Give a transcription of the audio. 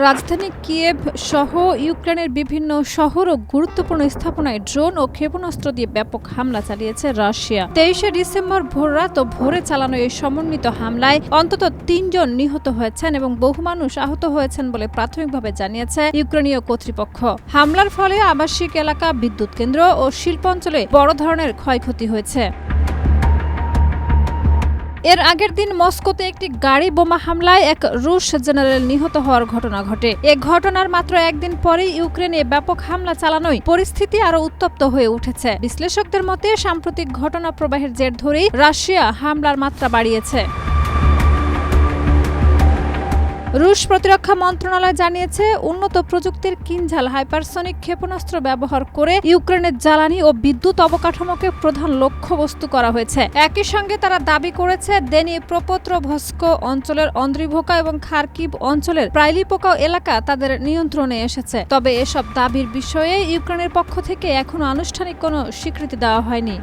রাজধানী কিয়েভ সহ ইউক্রেনের বিভিন্ন শহর ও গুরুত্বপূর্ণ স্থাপনায় ড্রোন ও ক্ষেপণাস্ত্র দিয়ে ব্যাপক হামলা চালিয়েছে রাশিয়া। 23শে ডিসেম্বর ভোররাত ও ভোরে চালানো এই সমন্বিত হামলায় অন্তত ৩ জন নিহত হয়েছেন এবং বহু মানুষ আহত হয়েছেন বলে প্রাথমিকভাবে জানিয়েছে ইউক্রেনীয় কর্তৃপক্ষ। হামলার ফলে আবাসিক এলাকা, বিদ্যুৎ কেন্দ্র ও শিল্পাঞ্চলে বড় ধরনের ক্ষয়ক্ষতি হয়েছে। এর আগের দিন মস্কোতে একটি গাড়ি বোমা হামলায় এক রুশ জেনারেল নিহত হওয়ার ঘটনা ঘটে। এ ঘটনার মাত্র একদিন পরেই ইউক্রেনে ব্যাপক হামলা চালানোয় পরিস্থিতি আরও উত্তপ্ত হয়ে উঠেছে। বিশ্লেষকদের মতে সাম্প্রতিক ঘটনা প্রবাহের জের ধরেই রাশিয়া হামলার মাত্রা বাড়িয়েছে। রুশ প্রতিরক্ষা মন্ত্রণালয় জানিয়েছে, উন্নত প্রযুক্তির কিনঝাল হাইপারসনিক ক্ষেপণাস্ত্র ব্যবহার করে ইউক্রেনের জ্বালানি ও বিদ্যুৎ অবকাঠামোকে প্রধান লক্ষ্যবস্তু করা হয়েছে। একই সঙ্গে তারা দাবি করেছে, দেনিপ্রপত্রভস্ক অঞ্চলের অন্দ্রিভোকা এবং খার্কিভ অঞ্চলের প্রাইলিপোকা এলাকা তাদের নিয়ন্ত্রণে এসেছে। তবে এসব দাবির বিষয়ে ইউক্রেনের পক্ষ থেকে এখনো আনুষ্ঠানিক কোনো স্বীকৃতি দেওয়া হয়নি।